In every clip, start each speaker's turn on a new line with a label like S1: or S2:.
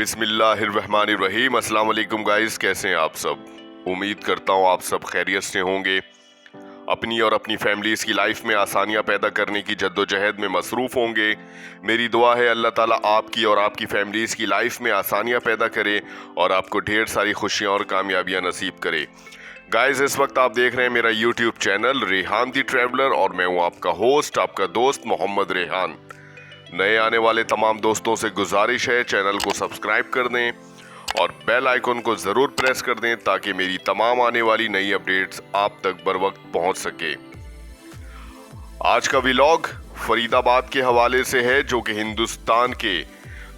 S1: بسم اللہ الرحمن الرحیم۔ السلام علیکم گائز، کیسے ہیں آپ سب؟ امید کرتا ہوں آپ سب خیریت سے ہوں گے، اپنی اور اپنی فیملیز کی لائف میں آسانیاں پیدا کرنے کی جد و جہد میں مصروف ہوں گے۔ میری دعا ہے اللہ تعالیٰ آپ کی اور آپ کی فیملیز کی لائف میں آسانیاں پیدا کرے اور آپ کو ڈھیر ساری خوشیاں اور کامیابیاں نصیب کرے۔ گائز، اس وقت آپ دیکھ رہے ہیں میرا یوٹیوب چینل ریحان دی ٹریولر، اور میں ہوں آپ کا ہوسٹ، آپ کا دوست محمد ریحان۔ نئے آنے والے تمام دوستوں سے گزارش ہے چینل کو سبسکرائب کر دیں اور بیل آئیکن کو ضرور پریس کر دیں تاکہ میری تمام آنے والی نئی اپڈیٹس آپ تک بر وقت پہنچ سکے۔ آج کا ویلاگ فرید آباد کے حوالے سے ہے، جو کہ ہندوستان کے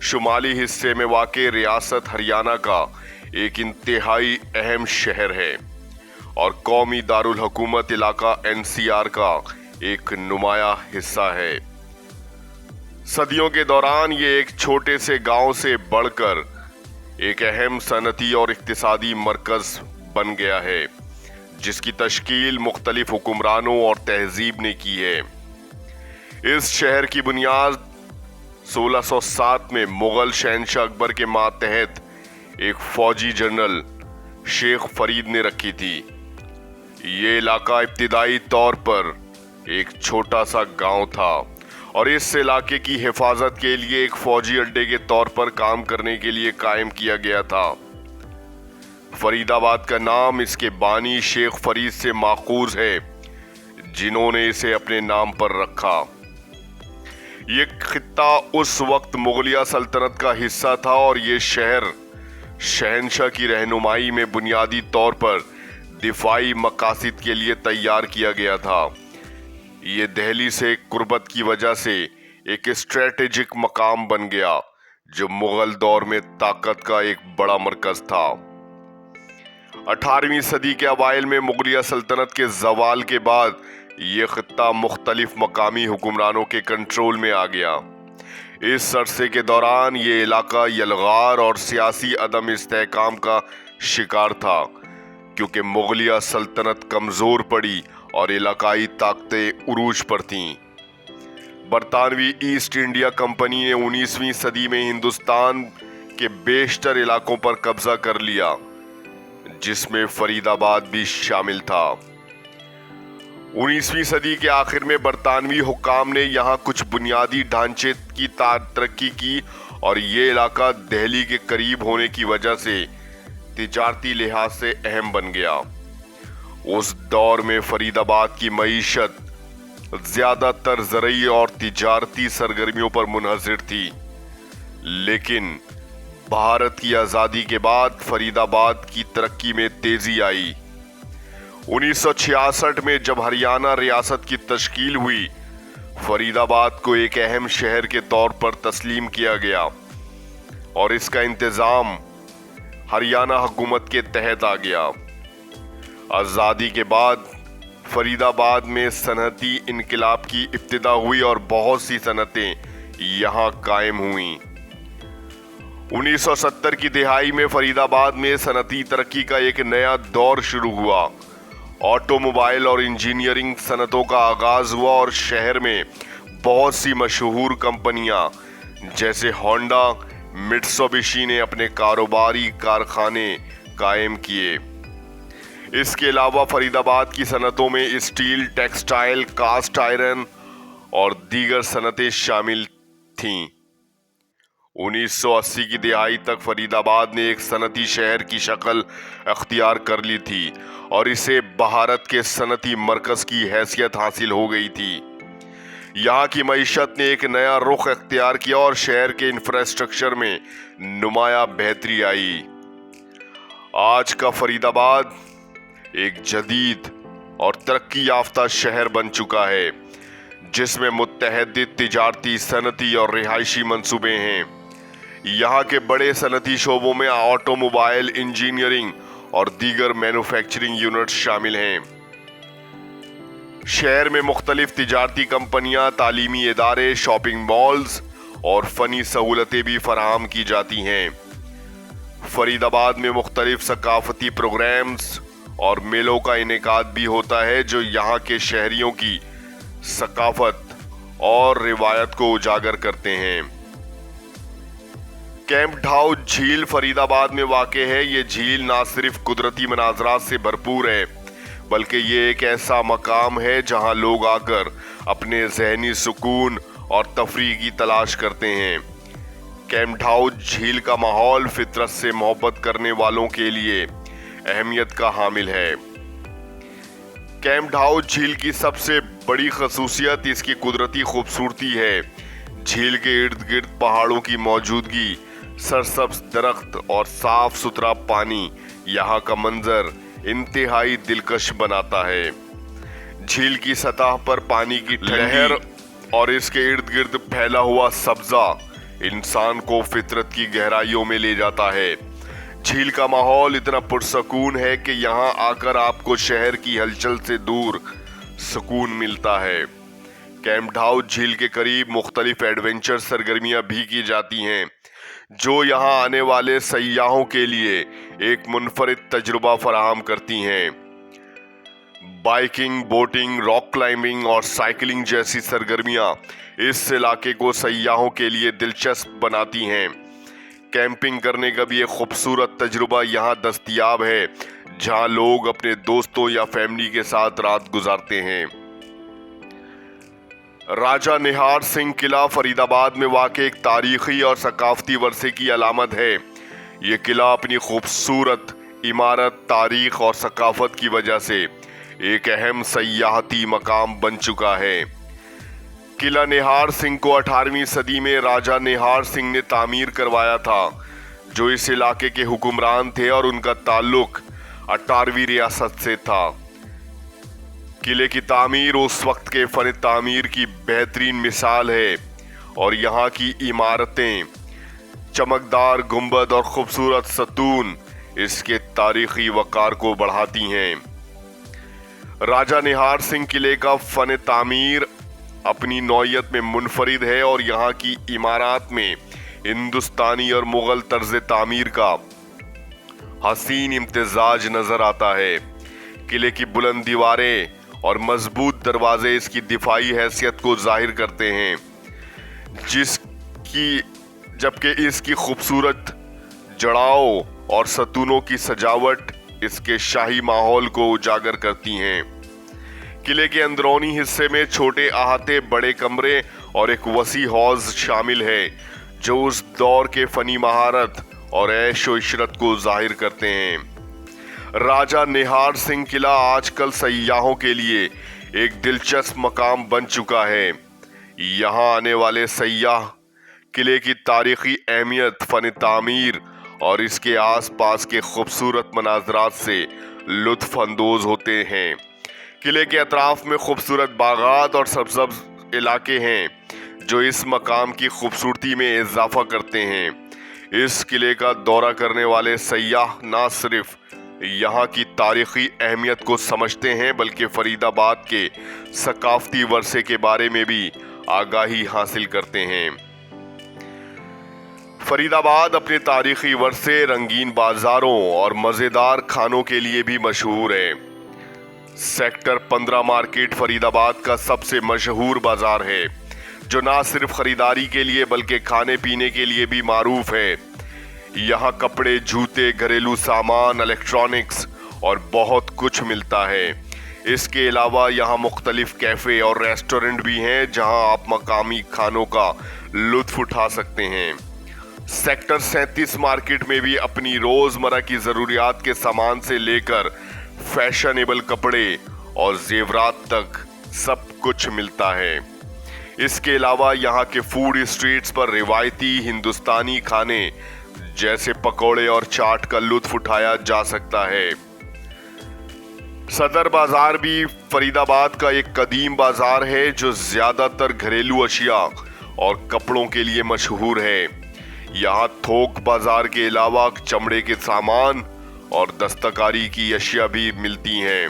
S1: شمالی حصے میں واقع ریاست ہریانہ کا ایک انتہائی اہم شہر ہے اور قومی دارالحکومت علاقہ NCR کا ایک نمایاں حصہ ہے۔ صدیوں کے دوران یہ ایک چھوٹے سے گاؤں سے بڑھ کر ایک اہم صنعتی اور اقتصادی مرکز بن گیا ہے، جس کی تشکیل مختلف حکمرانوں اور تہذیب نے کی ہے۔ اس شہر کی بنیاد 1607 میں مغل شہنشاہ اکبر کے ماتحت ایک فوجی جنرل شیخ فرید نے رکھی تھی۔ یہ علاقہ ابتدائی طور پر ایک چھوٹا سا گاؤں تھا اور اس علاقے کی حفاظت کے لیے ایک فوجی اڈے کے طور پر کام کرنے کے لیے قائم کیا گیا تھا۔ فرید آباد کا نام اس کے بانی شیخ فرید سے ماخوذ ہے، جنہوں نے اسے اپنے نام پر رکھا۔ یہ خطہ اس وقت مغلیہ سلطنت کا حصہ تھا اور یہ شہر شہنشاہ کی رہنمائی میں بنیادی طور پر دفاعی مقاصد کے لیے تیار کیا گیا تھا۔ یہ دہلی سے قربت کی وجہ سے ایک اسٹریٹجک مقام بن گیا، جو مغل دور میں طاقت کا ایک بڑا مرکز تھا۔ 18ویں صدی کے اوائل میں مغلیہ سلطنت کے زوال کے بعد یہ خطہ مختلف مقامی حکمرانوں کے کنٹرول میں آ گیا۔ اس عرصے کے دوران یہ علاقہ یلغار اور سیاسی عدم استحکام کا شکار تھا، کیونکہ مغلیہ سلطنت کمزور پڑی اور علاقائی طاقتیں عروج پر تھیں۔ برطانوی ایسٹ انڈیا کمپنی نے 19ویں صدی میں ہندوستان کے بیشتر علاقوں پر قبضہ کر لیا، جس میں فرید آباد بھی شامل تھا۔ 19ویں صدی کے آخر میں برطانوی حکام نے یہاں کچھ بنیادی ڈھانچے کی ترقی کی اور یہ علاقہ دہلی کے قریب ہونے کی وجہ سے تجارتی لحاظ سے اہم بن گیا۔ اس دور میں فرید آباد کی معیشت زیادہ تر زرعی اور تجارتی سرگرمیوں پر منحصر تھی، لیکن بھارت کی آزادی کے بعد فرید آباد کی ترقی میں تیزی آئی۔ 1966 میں جب ہریانہ ریاست کی تشکیل ہوئی، فرید آباد کو ایک اہم شہر کے طور پر تسلیم کیا گیا اور اس کا انتظام ہریانہ حکومت کے تحت آ گیا۔ آزادی کے بعد فرید آباد میں صنعتی انقلاب کی ابتدا ہوئی اور بہت سی صنعتیں یہاں قائم ہوئیں۔ 1970 کی دہائی میں فرید آباد میں صنعتی ترقی کا ایک نیا دور شروع ہوا۔ آٹو موبائل اور انجینئرنگ صنعتوں کا آغاز ہوا اور شہر میں بہت سی مشہور کمپنیاں جیسے ہونڈا، مٹسوبشی نے اپنے کاروباری کارخانے قائم کیے۔ اس کے علاوہ فرید آباد کی صنعتوں میں اسٹیل، ٹیکسٹائل، کاسٹ آئرن اور دیگر صنعتیں شامل تھیں۔ 1980 کی دہائی تک فرید آباد نے ایک صنعتی شہر کی شکل اختیار کر لی تھی اور اسے بھارت کے صنعتی مرکز کی حیثیت حاصل ہو گئی تھی۔ یہاں کی معیشت نے ایک نیا رخ اختیار کیا اور شہر کے انفراسٹرکچر میں نمایاں بہتری آئی۔ آج کا فرید آباد ایک جدید اور ترقی یافتہ شہر بن چکا ہے، جس میں متعدد تجارتی، صنعتی اور رہائشی منصوبے ہیں۔ یہاں کے بڑے صنعتی شعبوں میں آٹو موبائل، انجینئرنگ اور دیگر مینوفیکچرنگ یونٹس شامل ہیں۔ شہر میں مختلف تجارتی کمپنیاں، تعلیمی ادارے، شاپنگ مالز اور فنی سہولتیں بھی فراہم کی جاتی ہیں۔ فرید آباد میں مختلف ثقافتی پروگرامز اور میلوں کا انعقاد بھی ہوتا ہے، جو یہاں کے شہریوں کی ثقافت اور روایت کو اجاگر کرتے ہیں۔ कैंप ढाउ झील फरीदाबाद में वाक़े है। ये झील ना सिर्फ कुदरती मनाज़रात से भरपूर है, बल्कि ये एक ऐसा मकाम है जहां लोग आकर अपने ज़हनी सुकून और तफरीह की तलाश करते हैं। कैंप ढाउ झील का माहौल फितरत से मोहब्बत करने वालों के लिए अहमियत का हामिल है। कैंप ढाउ झील की सबसे बड़ी खसूसियत इसकी कुदरती खूबसूरती है। झील के इर्द गिर्द पहाड़ों की मौजूदगी, सरसब्ज दरख्त और साफ सुथरा पानी यहाँ का मंजर इंतहाई दिलकश बनाता है। झील की सतह पर पानी की लहर और इसके इर्द गिर्द फैला हुआ सब्जा इंसान को फितरत की गहराइयों में ले जाता है। झील का माहौल इतना पुरसकून है कि यहाँ आकर आपको शहर की हलचल से दूर सुकून मिलता है। कैंप ढाउ झील के करीब मुख्तलिफ एडवेंचर सरगर्मियां भी की जाती हैं, जो यहाँ आने वाले सयाहों के लिए एक मुनफरिद तजुर्बा फराहम करती हैं। बाइकिंग, बोटिंग, रॉक क्लाइंबिंग और साइकिलिंग जैसी सरगर्मियां इस इलाके को सयाहों के लिए दिलचस्प बनाती हैं। कैंपिंग करने का भी एक खूबसूरत तजुर्बा यहाँ दस्तयाब है, जहाँ लोग अपने दोस्तों या फैमिली के साथ रात गुजारते हैं। राजा निहार सिंह किला फरीदाबाद में वाक़े एक तारीखी और सकाफती वर्से की अलामत है। ये किला अपनी खूबसूरत इमारत, तारीख और सकाफत की वजह से एक अहम सयाहती मकाम बन चुका है। किला निहार सिंह को 18वीं सदी में राजा निहार सिंह ने तामीर करवाया था, जो इस इलाके के हुक्मरान थे और उनका ताल्लुक 18वीं रियासत से था। किले की तामीर उस वक्त के फन तामीर की बेहतरीन मिसाल है और यहाँ की इमारतें, चमकदार गुंबद और खूबसूरत सतून इसके तारीखी वक़ार को बढ़ाती हैं। राजा निहार सिंह किले का फन तामीर अपनी नौइयत में मुनफरिद है और यहाँ की इमारत में हिंदुस्तानी और मुगल तर्ज तामीर का हसीन इम्तिजाज नजर आता है। किले की बुलंद दीवारें और मजबूत दरवाजे इसकी दिफाई हैसियत को जाहिर करते हैं, जबकि इसकी खूबसूरत जड़ाओं और सतूनों की सजावट इसके शाही माहौल को उजागर करती हैं। किले के अंदरूनी हिस्से में छोटे अहाते, बड़े कमरे और एक वसी हौज शामिल है, जो उस दौर के फनी महारत और ऐशो इशरत को जाहिर करते हैं। राजा निहार सिंह किला आजकल सयाहों के लिए एक दिलचस्प मकाम बन चुका है। यहाँ आने वाले सयाह किले की तारीखी अहमियत, फन तामीर और इसके आसपास के खूबसूरत मनाजरात से लुत्फ अंदोज होते हैं। किले के अतराफ में खूबसूरत बागात और सब्ज़ इलाके हैं, जो इस मकाम की खूबसूरती में इजाफा करते हैं। इस किले का दौरा करने वाले सयाह ना सिर्फ यहाँ की तारीखी अहमियत को समझते हैं, बल्कि फरीदाबाद के सकाफती वर्से के बारे में भी आगाही हासिल करते हैं। फरीदाबाद अपने तारीखी वर्से, रंगीन बाजारों और मज़ेदार खानों के लिए भी मशहूर है। सेक्टर 15 मार्केट फरीदाबाद का सबसे मशहूर बाजार है, जो ना सिर्फ खरीदारी के लिए बल्कि खाने पीने के लिए भी मारूफ है। यहाँ कपड़े, जूते, घरेलू सामान, इलेक्ट्रॉनिक्स और बहुत कुछ मिलता है। इसके अलावा यहाँ मुख्तलिफ कैफ़े और रेस्टोरेंट भी हैं, जहाँ आप मकामी खानों का लुत्फ उठा सकते हैं। सेक्टर 37 मार्केट में भी अपनी रोज़मर्रा की ज़रूरियात के सामान से लेकर फैशनेबल कपड़े और जेवरात तक सब कुछ मिलता है। इसके अलावा यहाँ के फूड स्ट्रीट्स पर रिवायती हिंदुस्तानी खाने जैसे पकोड़े और चाट का लुत्फ उठाया जा सकता है। सदर बाजार भी फरीदाबाद का एक कदीम बाजार है, जो ज्यादातर घरेलू अशिया और कपड़ों के लिए मशहूर है। यहाँ थोक बाजार के अलावा चमड़े के सामान और दस्तकारी की अशिया भी मिलती हैं।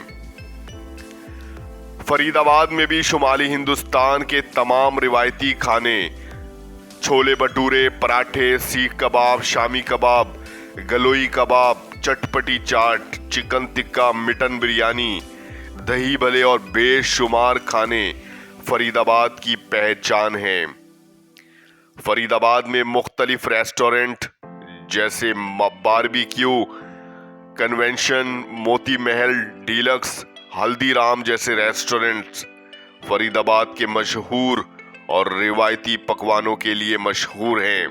S1: फरीदाबाद में भी शुमाली हिंदुस्तान के तमाम रिवायती खाने, छोले भटूरे, पराठे, सीख कबाब, शामी कबाब, गलोई कबाब, चटपटी चाट, चिकन टिक्का, मटन बिरयानी, दही भले और बेशुमार खाने फरीदाबाद की पहचान हैं। फरीदाबाद में मुख्तलिफ रेस्टोरेंट जैसे barbecue, convention, Moti Mahal deluxe, Haldiram जैसे रेस्टोरेंट्स फरीदाबाद के मशहूर और रिवायती पकवानों के लिए मशहूर हैं।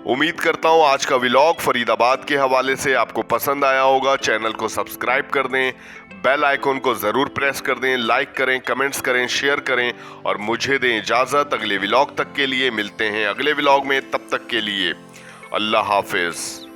S1: उम्मीद करता हूं आज का व्लॉग फरीदाबाद के हवाले से आपको पसंद आया होगा। चैनल को सब्सक्राइब कर दें, बेल आइकन को जरूर प्रेस कर दें, लाइक करें, कमेंट्स करें, शेयर करें और मुझे दें इजाजत। अगले व्लॉग तक के लिए मिलते हैं अगले व्लॉग में, तब तक के लिए अल्लाह हाफिज।